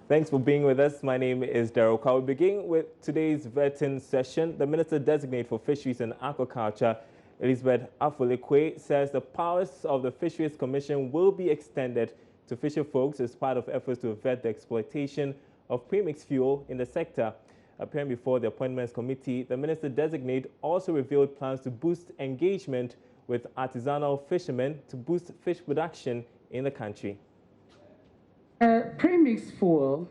Thanks for being with us. My name is Daryl. We'll begin with today's vetting session. The Minister-designate for Fisheries and Aquaculture, Elizabeth Afolikwe, says the powers of the Fisheries Commission will be extended to fisher folks as part of efforts to vet the exploitation of premixed fuel in the sector. Appearing before the Appointments Committee, the Minister-designate also revealed plans to boost engagement with artisanal fishermen to boost fish production in the country. Premixed fuel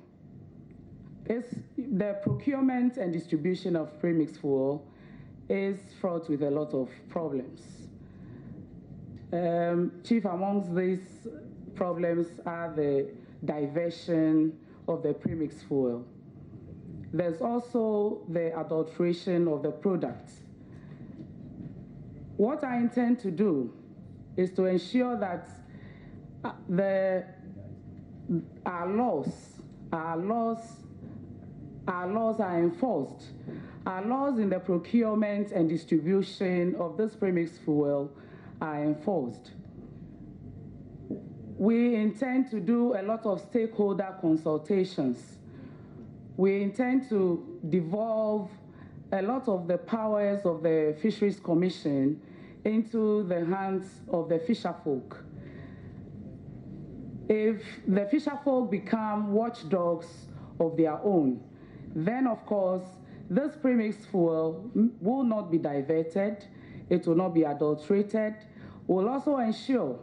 is the procurement and distribution of premixed fuel is fraught with a lot of problems. Chief amongst these problems are the diversion of the premixed fuel. There's also the adulteration of the products. What I intend to do is to ensure that our laws are enforced. Our laws in the procurement and distribution of this premixed fuel are enforced. We intend to do a lot of stakeholder consultations. We intend to devolve a lot of the powers of the Fisheries Commission into the hands of the fisherfolk. If the fisherfolk become watchdogs of their own, then of course this premixed fuel will not be diverted, it will not be adulterated. We'll also ensure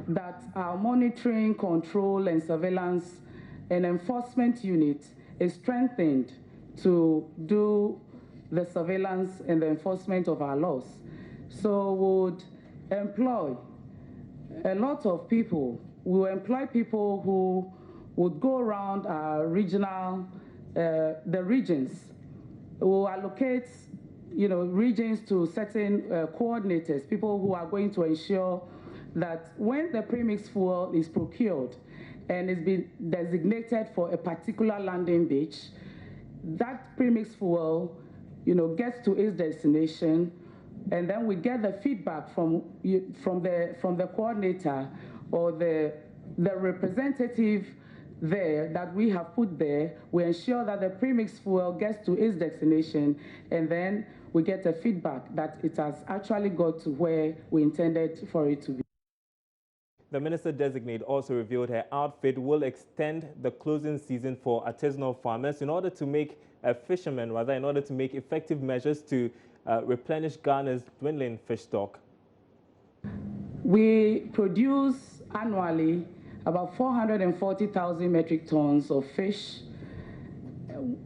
that our monitoring, control, and surveillance and enforcement unit is strengthened to do the surveillance and the enforcement of our laws. So we would employ a lot of people. We will employ people who would go around our regional, the regions. We will allocate, regions to certain coordinators, people who are going to ensure that when the premixed fuel is procured and is being designated for a particular landing beach, that premixed fuel, gets to its destination, and then we get the feedback from the coordinator or the representative there that we have put there. We ensure that the premixed fuel gets to its destination, and then we get a feedback that it has actually got to where we intended for it to be. The Minister-designate also revealed her outfit will extend the closing season for artisanal farmers in order to make effective measures to replenish Ghana's dwindling fish stock. We produce annually about 440,000 metric tons of fish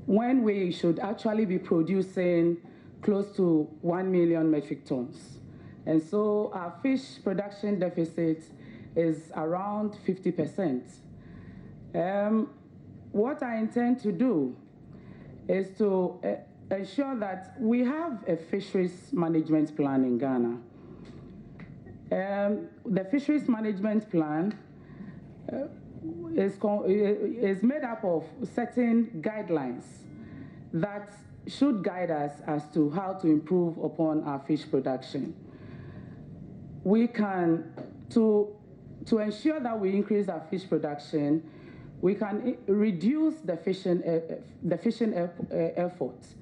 when we should actually be producing close to 1 million metric tons. And so our fish production deficit is around 50%. What I intend to do is to ensure that we have a fisheries management plan in Ghana. The fisheries management plan is made up of certain guidelines that should guide us as to how to improve upon our fish production. We can, to ensure that we increase our fish production, we can reduce the fishing efforts,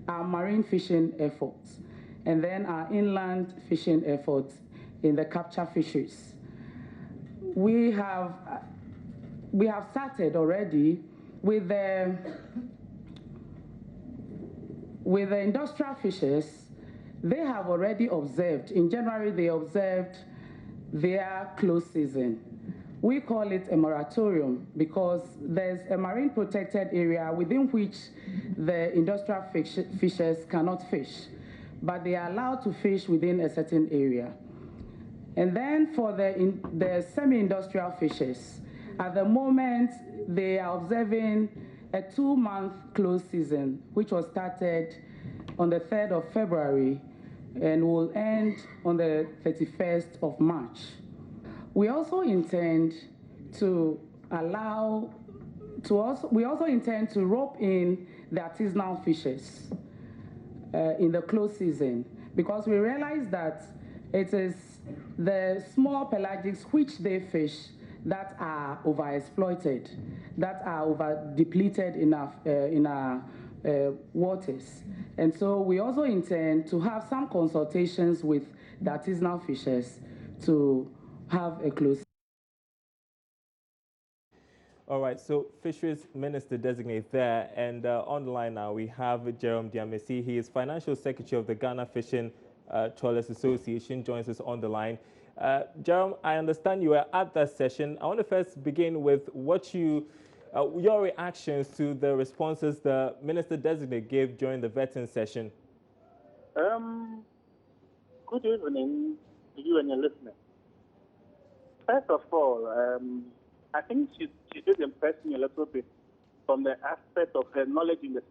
our marine fishing efforts, and then our inland fishing efforts in the capture fisheries. We have started already with the industrial fishers. They have already observed, in January they observed their close season. We call it a moratorium because there's a marine protected area within which the industrial fishers cannot fish, but they are allowed to fish within a certain area. And then for the semi-industrial fishers, at the moment they are observing a 2-month close season, which was started on the 3rd of February and will end on the 31st of March. We also intend to rope in the artisanal fishers in the close season, because we realize that it is the small pelagics which they fish that are overexploited, that are over depleted in our waters. And so we also intend to have some consultations with the artisanal fishers to have a close. All right, so Fisheries Minister designate there, and on the line now we have Jerome Diamesi. He is Financial Secretary of the Ghana Fishing Trawlers Association, joins us on the line. Jerome, I understand you were at that session. I want to first begin with what your reactions to the responses the Minister designate gave during the vetting session. Good evening to you and your listeners. First of all, I think she did impress me a little bit from the aspect of her knowledge in the.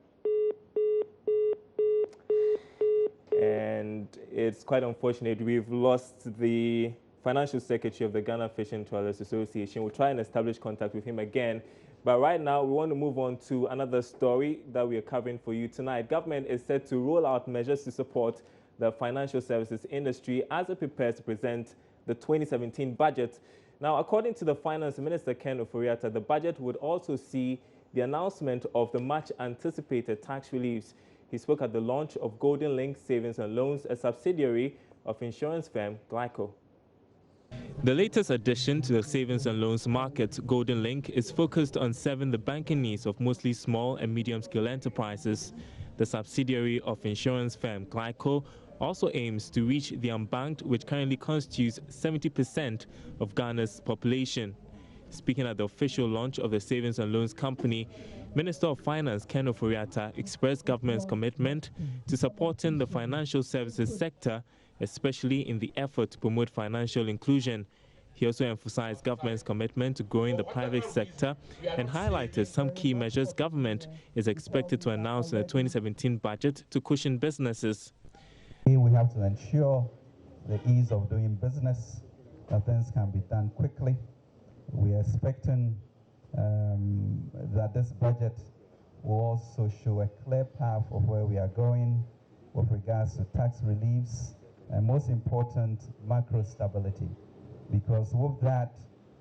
And it's quite unfortunate we've lost the Financial Secretary of the Ghana Fishing Trawlers Association. We'll try and establish contact with him again. But right now, we want to move on to another story that we are covering for you tonight. Government is set to roll out measures to support the financial services industry as it prepares to present the 2017 budget. Now, according to the Finance Minister, Ken Ofori-Atta, the budget would also see the announcement of the much-anticipated tax reliefs. He spoke at the launch of Golden Link Savings and Loans, a subsidiary of insurance firm Glyco. The latest addition to the savings and loans market, Golden Link, is focused on serving the banking needs of mostly small and medium-scale enterprises. The subsidiary of insurance firm Glyco also aims to reach the unbanked, which currently constitutes 70% of Ghana's population. Speaking at the official launch of the Savings and Loans Company, Minister of Finance Ken Ofori-Atta expressed government's commitment to supporting the financial services sector, especially in the effort to promote financial inclusion. He also emphasized government's commitment to growing the private sector and highlighted some key measures government is expected to announce in the 2017 budget to cushion businesses. We have to ensure the ease of doing business, that things can be done quickly. We are expecting that this budget will also show a clear path of where we are going with regards to tax reliefs and, most important, macro stability, because with that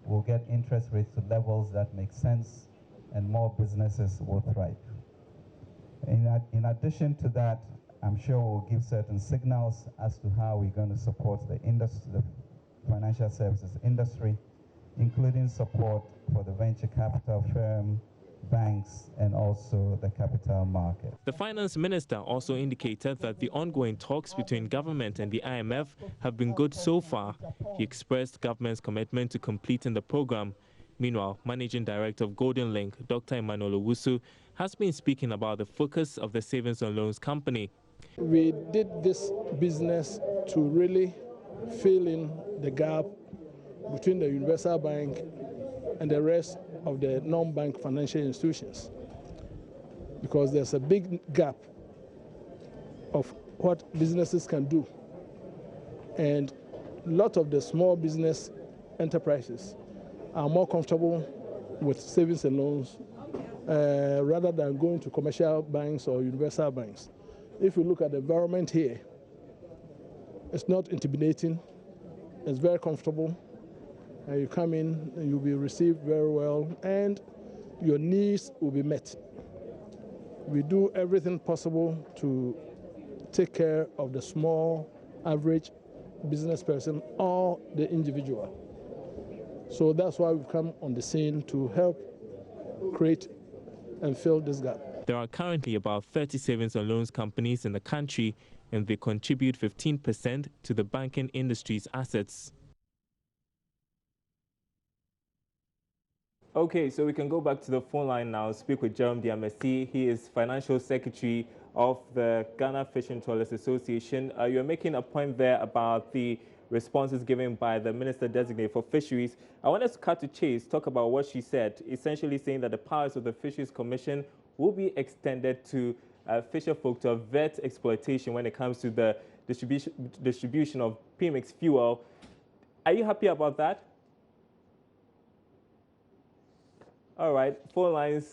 we'll get interest rates to levels that make sense and more businesses will thrive. In addition to that, I'm sure we'll give certain signals as to how we're going to support the industry, the financial services industry, including support for the venture capital firm, banks, and also the capital market. The finance minister also indicated that the ongoing talks between government and the IMF have been good so far. He expressed government's commitment to completing the program. Meanwhile, Managing Director of Golden Link, Dr. Emmanuel Owusu, has been speaking about the focus of the Savings and Loans Company. We did this business to really fill in the gap between the universal bank and the rest of the non-bank financial institutions, because there's a big gap of what businesses can do, and a lot of the small business enterprises are more comfortable with savings and loans rather than going to commercial banks or universal banks. If you look at the environment here, it's not intimidating, it's very comfortable. You come in and you'll be received very well and your needs will be met. We do everything possible to take care of the small, average business person or the individual. So that's why we've come on the scene to help create and fill this gap. There are currently about 30 savings and loans companies in the country, and they contribute 15% to the banking industry's assets. Okay, so we can go back to the phone line now, speak with Jerome Diamesi. He is Financial Secretary of the Ghana Fishing Trawlers Association. You're making a point there about the responses given by the Minister-designate for Fisheries. I want us to cut to chase, talk about what she said, essentially saying that the powers of the Fisheries Commission will be extended to fisherfolk to avert exploitation when it comes to the distribution of premix fuel. Are you happy about that? All right, phone lines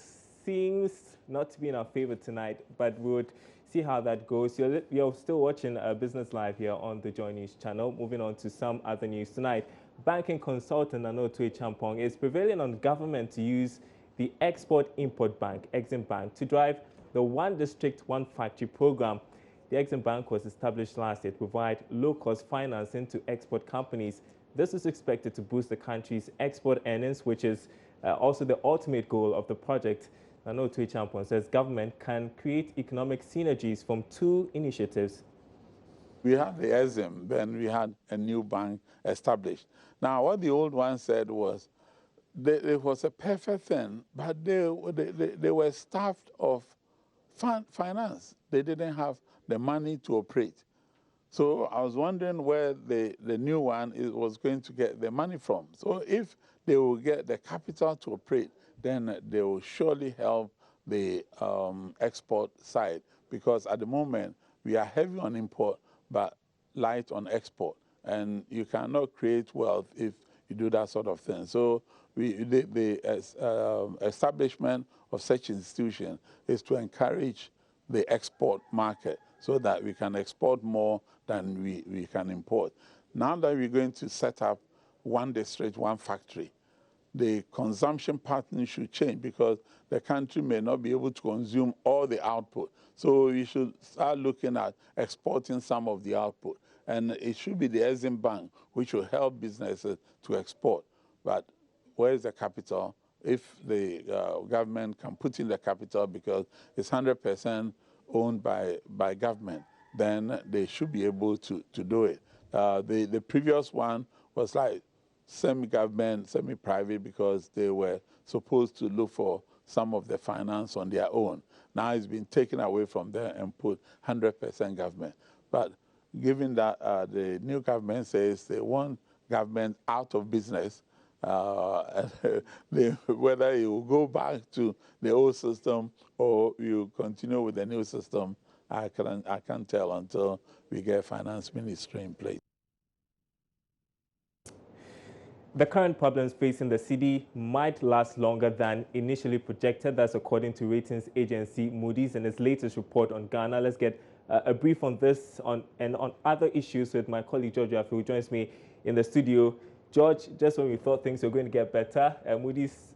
seems not to be in our favor tonight, but we would see how that goes. You're still watching Business Live here on the Joy News channel. Moving on to some other news tonight. banking consultant Anoto Champong is prevailing on government to use the Export-Import Bank, Exim Bank, to drive the One District, One Factory program. The Exim Bank was established last year to provide low-cost financing to export companies. This is expected to boost the country's export earnings, which is also the ultimate goal of the project. Anoto Champong says government can create economic synergies from two initiatives. We had the EXIM, then we had a new bank established. Now, what the old one said was, it was a perfect thing, but they were staffed of finance. They didn't have the money to operate. So I was wondering where the new one was going to get the money from. So if they will get the capital to operate, then they will surely help the export side, because at the moment we are heavy on import but light on export, and you cannot create wealth if you do that sort of thing. So the establishment of such institution is to encourage the export market so that we can export more than we can import. Now that we're going to set up one district, one factory, the consumption pattern should change, because the country may not be able to consume all the output. So we should start looking at exporting some of the output. And it should be the Exim Bank which will help businesses to export. But where is the capital? If the government can put in the capital, because it's 100% owned by government, then they should be able to do it. The previous one was like semi-government, semi-private, because they were supposed to look for some of the finance on their own. Now it's been taken away from them and put 100% government. But given that the new government says they want government out of business, whether it will go back to the old system or you continue with the new system, I can't tell until we get finance ministry in place. The current problems facing the city might last longer than initially projected. That's according to ratings agency Moody's in its latest report on Ghana. Let's get a brief on this and on other issues with my colleague George Rafi, who joins me in the studio. George, just when we thought things were going to get better, Moody's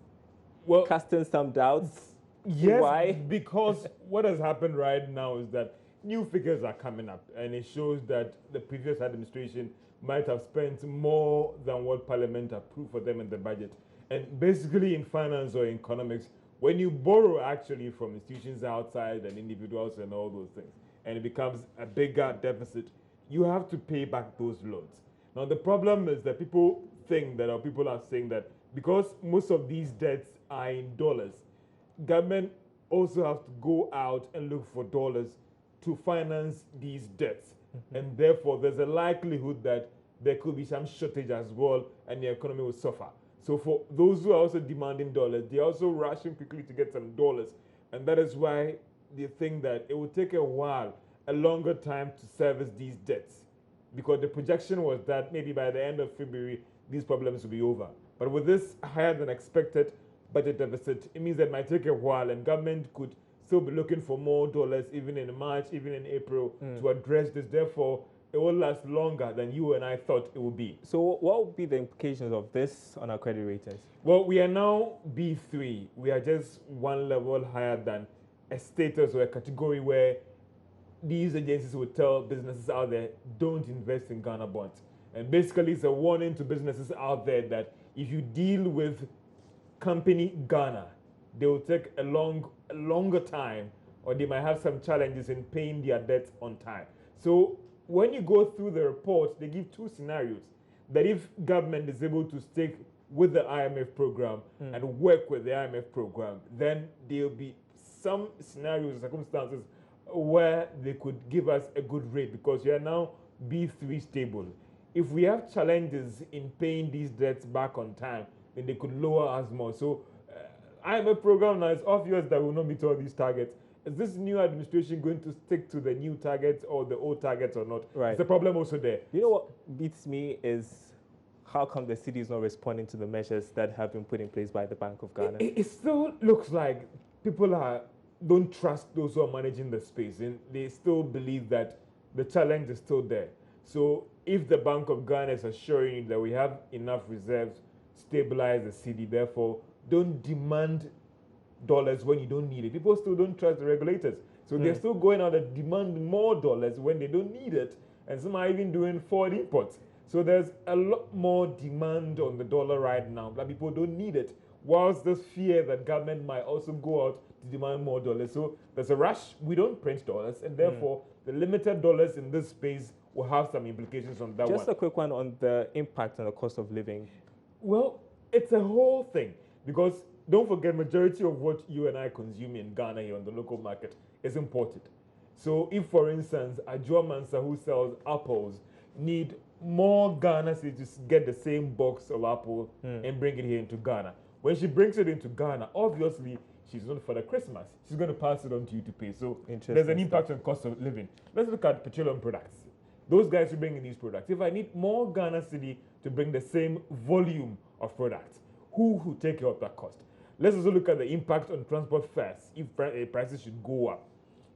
casting some doubts. Yes, why? Because what has happened right now is that new figures are coming up, and it shows that the previous administration might have spent more than what Parliament approved for them in the budget. And basically in finance or economics, when you borrow actually from institutions outside and individuals and all those things, and it becomes a bigger deficit, you have to pay back those loans. Now the problem is that people think that, or people are saying that, because most of these debts are in dollars, government also have to go out and look for dollars to finance these debts. And therefore, there's a likelihood that there could be some shortage as well, and the economy will suffer. So for those who are also demanding dollars, they're also rushing quickly to get some dollars. And that is why they think that it will take a while, a longer time to service these debts. Because the projection was that maybe by the end of February, these problems will be over. But with this higher than expected budget deficit, it means that it might take a while, and government could still be looking for more dollars even in March, even in April, to address this. Therefore, it will last longer than you and I thought it would be. So what would be the implications of this on our credit ratings? Well, we are now B3. We are just one level higher than a status or a category where these agencies would tell businesses out there, don't invest in Ghana bonds. And basically, it's a warning to businesses out there that if you deal with company Ghana, they will take a longer time, or they might have some challenges in paying their debts on time. So when you go through the report, they give two scenarios. That if government is able to stick with the IMF program and work with the IMF program, then there will be some scenarios and circumstances where they could give us a good rate, because we are now B3 stable. If we have challenges in paying these debts back on time, then they could lower us more. So IMF program now, it's obvious that we will not meet all these targets. Is this new administration going to stick to the new targets or the old targets or not? Right. It's a problem also there. You know what beats me is how come the city is not responding to the measures that have been put in place by the Bank of Ghana? It still looks like people don't trust those who are managing the space, and they still believe that the challenge is still there. So if the Bank of Ghana is assuring you that we have enough reserves, stabilize the cedi, therefore don't demand dollars when you don't need it. People still don't trust the regulators. So they're still going out and demand more dollars when they don't need it. And some are even doing forward imports. So there's a lot more demand on the dollar right now, but people don't need it. Whilst there's fear that government might also go out to demand more dollars. So there's a rush. We don't print dollars, and therefore the limited dollars in this space will have some implications on that one. Just a quick one on the impact on the cost of living. Well, it's a whole thing, because don't forget, majority of what you and I consume in Ghana here on the local market is imported. So if, for instance, a Joe Mansa who sells apples need more Ghana to get the same box of apple and bring it here into Ghana. When she brings it into Ghana, obviously, she's not for the Christmas. She's going to pass it on to you to pay. So there's an impact on cost of living. Let's look at petroleum products. Those guys who bring in these products. If I need more Ghana cedi to bring the same volume of products, who will take care of that cost? Let's also look at the impact on transport fares. If prices should go up,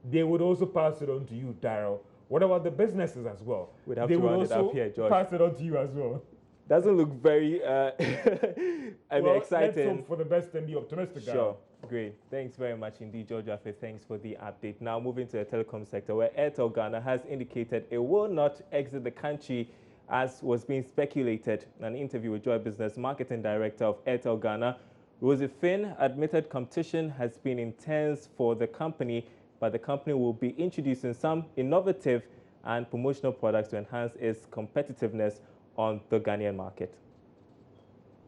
they would also pass it on to you, Daryl. What about the businesses as well? We'd have they to would round it also up here, George. pass it on to you as well. Doesn't look very exciting. Let's hope for the best and be optimistic. Sure. Great. Thanks very much indeed, George Affe. Thanks for the update. Now moving to the telecom sector, where Airtel Ghana has indicated it will not exit the country as was being speculated. In an interview with Joy Business, Marketing Director of Airtel Ghana, Rosie Finn, admitted competition has been intense for the company, but the company will be introducing some innovative and promotional products to enhance its competitiveness on the Ghanaian market.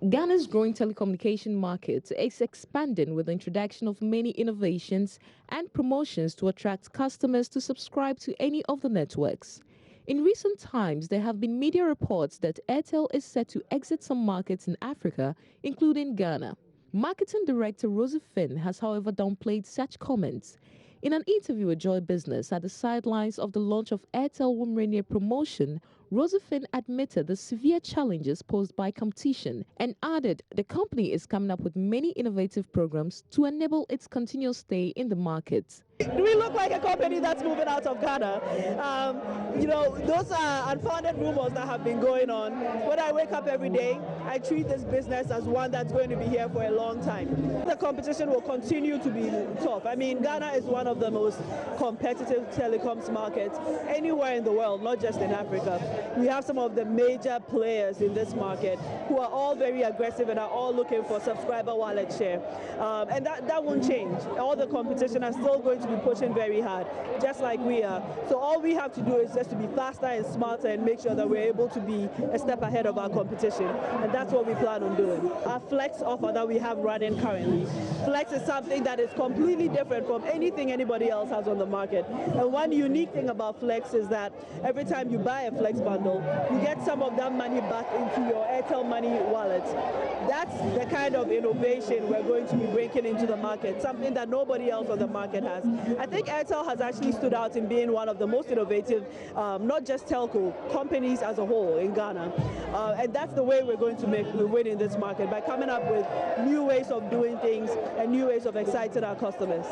Ghana's growing telecommunication market is expanding with the introduction of many innovations and promotions to attract customers to subscribe to any of the networks. In recent times, there have been media reports that Airtel is set to exit some markets in Africa, including Ghana. Marketing Director Rosie Finn has, however, downplayed such comments. In an interview with Joy Business at the sidelines of the launch of Airtel Womrenia promotion, Rosie Finn admitted the severe challenges posed by competition and added the company is coming up with many innovative programs to enable its continuous stay in the market. Do we look like a company that's moving out of Ghana? Those are unfounded rumors that have been going on. When I wake up every day, I treat this business as one that's going to be here for a long time. The competition will continue to be tough. I mean, Ghana is one of the most competitive telecoms markets anywhere in the world, not just in Africa. We have some of the major players in this market who are all very aggressive and are all looking for subscriber wallet share. And that won't change. All the competition are still going to be pushing very hard, just like we are. So all we have to do is just to be faster and smarter and make sure that we're able to be a step ahead of our competition. And that's what we plan on doing. Our Flex offer that we have running currently, Flex is something that is completely different from anything anybody else has on the market. And one unique thing about Flex is that every time you buy a Flex bundle, you get some of that money back into your Airtel Money wallet. That's the kind of innovation we're going to be bringing into the market, something that nobody else on the market has. I think Airtel has actually stood out in being one of the most innovative, not just telco, companies as a whole in Ghana. And that's the way we're going to win in this market, by coming up with new ways of doing things and new ways of exciting our customers.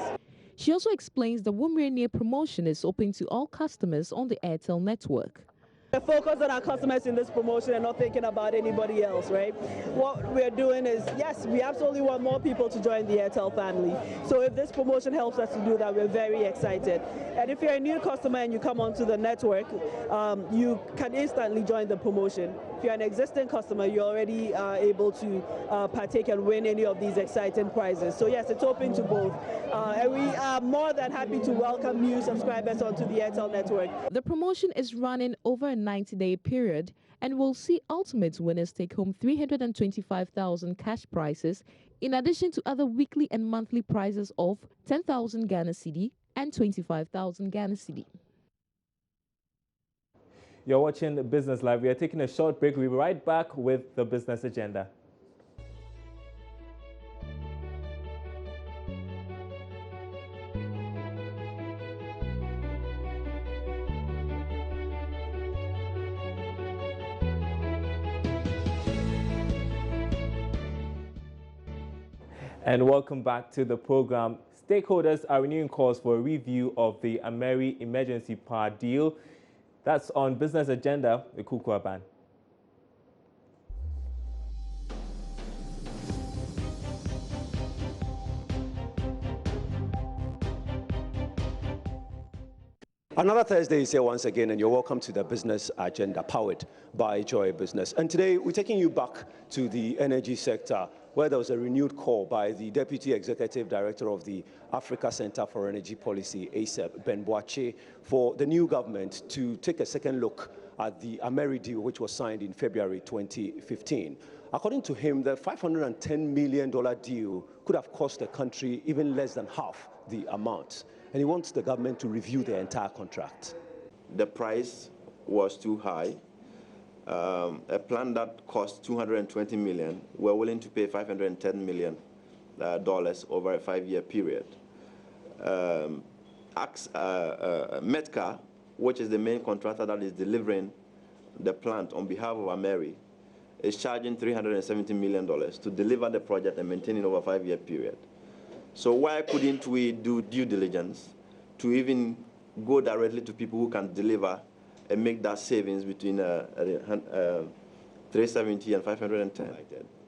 She also explains the Womrenia promotion is open to all customers on the Airtel network. We're focused on our customers in this promotion and not thinking about anybody else, right? What we're doing is, yes, we absolutely want more people to join the Airtel family. So if this promotion helps us to do that, we're very excited. And if you're a new customer and you come onto the network, you can instantly join the promotion. If you're an existing customer, you're already able to partake and win any of these exciting prizes. So yes, it's open to both. And we are more than happy to welcome new subscribers onto the Airtel network. The promotion is running over a 90-day period and will see ultimate winners take home 325,000 cash prizes, in addition to other weekly and monthly prizes of 10,000 Ghana cedi and 25,000 Ghana cedi. You're watching Business Live. We are taking a short break. We'll be right back with the business agenda. And welcome back to the program. Stakeholders are renewing calls for a review of the Ameri emergency power deal. That's on Business Agenda with Kukua Ban. Another Thursday is here once again, and you're welcome to the Business Agenda, powered by Joy Business. And today, we're taking you back to the energy sector, where there was a renewed call by the Deputy Executive Director of the Africa Center for Energy Policy, ASEP, Ben Boakye, for the new government to take a second look at the Ameri deal, which was signed in February 2015. According to him, the $510 million deal could have cost the country even less than half the amount. And he wants the government to review the entire contract. The price was too high. A plan that cost $220 million, we're willing to pay $510 million over a 5-year period. Metka, which is the main contractor that is delivering the plant on behalf of Ameri, is charging $370 million to deliver the project and maintain it over a 5-year period. So why couldn't we do due diligence to even go directly to people who can deliver and make that savings between 370 and 510?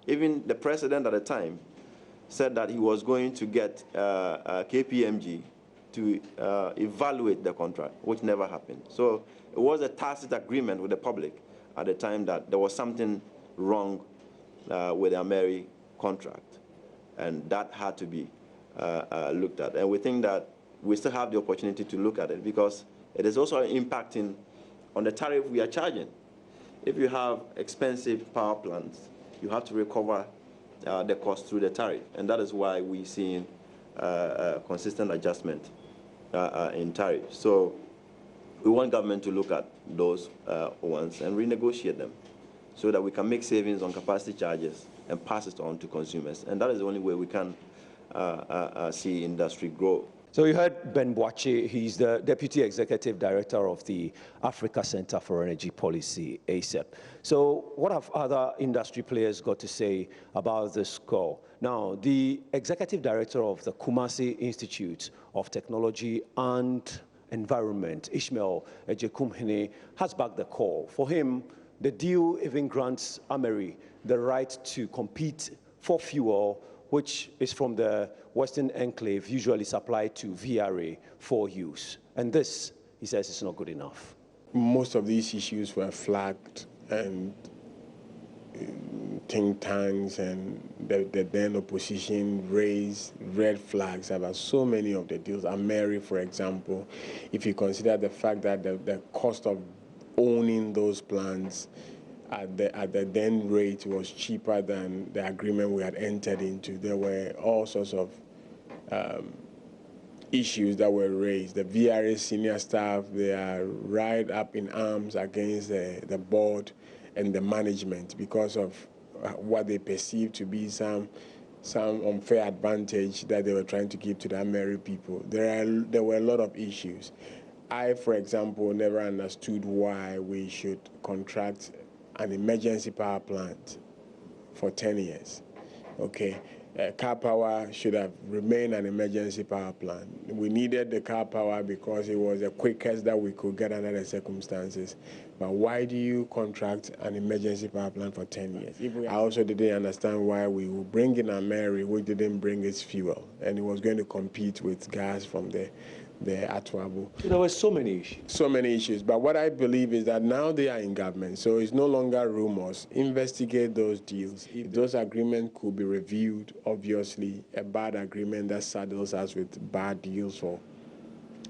Even the president at the time said that he was going to get KPMG to evaluate the contract, which never happened. So it was a tacit agreement with the public at the time that there was something wrong with the Ameri contract, and that had to be looked at. And we think that we still have the opportunity to look at it because it is also impacting on the tariff we are charging. If you have expensive power plants, you have to recover the cost through the tariff. And that is why we're seeing consistent adjustment in tariff. So we want government to look at those ones and renegotiate them so that we can make savings on capacity charges and pass it on to consumers. And that is the only way we can see industry grow. So you heard Ben Boakye. He's the Deputy Executive Director of the Africa Center for Energy Policy, ASEP. So what have other industry players got to say about this call? Now, the Executive Director of the Kumasi Institute of Technology and Environment, Ishmael Ejekumhene, has backed the call. For him, the deal even grants Ameri the right to compete for fuel, which is from the Western Enclave, usually supplied to VRA for use. And this, he says, is not good enough. Most of these issues were flagged, and think tanks and the then opposition raised red flags about so many of the deals. Ameri, for example, if you consider the fact that the cost of owning those plants at the then rate was cheaper than the agreement we had entered into. There were all sorts of issues that were raised. The VRA senior staff, they are right up in arms against the board and the management because of what they perceive to be some unfair advantage that they were trying to give to the Ameri people. There were a lot of issues. I, for example, never understood why we should contract an emergency power plant for 10 years. Okay, car power should have remained an emergency power plant. We needed the car power because it was the quickest that we could get under the circumstances. But why do you contract an emergency power plant for 10 years? I also didn't understand why we would bring in Ameri, which didn't bring its fuel, and it was going to compete with gas from the Atuabu. There were so many issues. So many issues. But what I believe is that now they are in government, so it's no longer rumors. Investigate those deals. If those agreements could be reviewed, obviously, a bad agreement that saddles us with bad deals for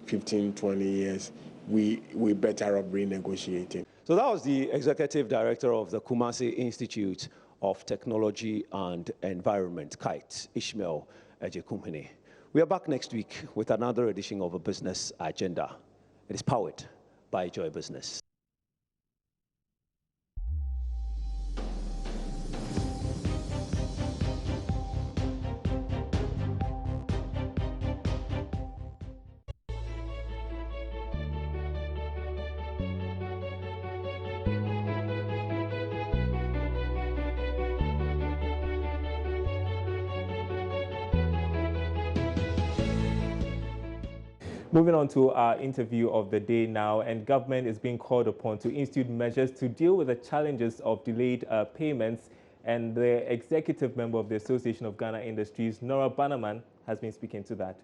15, 20 years, we better off renegotiating. So that was the Executive Director of the Kumasi Institute of Technology and Environment, KITE, Ishmael Ejekumhene. We are back next week with another edition of A Business Agenda. It is powered by Joy Business. Moving on to our interview of the day now, and government is being called upon to institute measures to deal with the challenges of delayed payments. And the executive member of the Association of Ghana Industries, Nora Bannerman, has been speaking to that.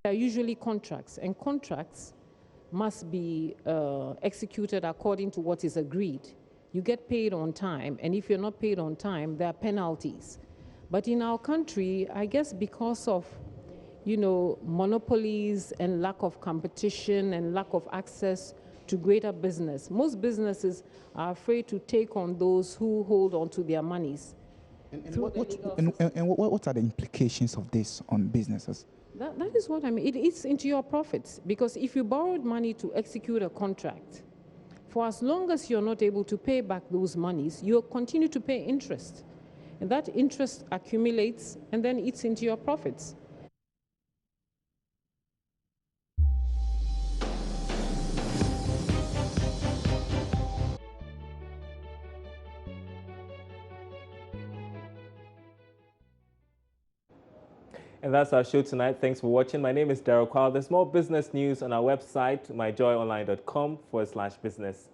There are usually contracts, and contracts must be executed according to what is agreed. You get paid on time, and if you're not paid on time, there are penalties. But in our country, I guess because of, monopolies and lack of competition and lack of access to greater business, most businesses are afraid to take on those who hold on to their monies. And what are the implications of this on businesses? That is what I mean. It eats into your profits, because if you borrowed money to execute a contract, for as long as you're not able to pay back those monies, you'll continue to pay interest. And that interest accumulates and then eats into your profits. And that's our show tonight. Thanks for watching. My name is Daryl Kwao. There's more business news on our website, myjoyonline.com/business.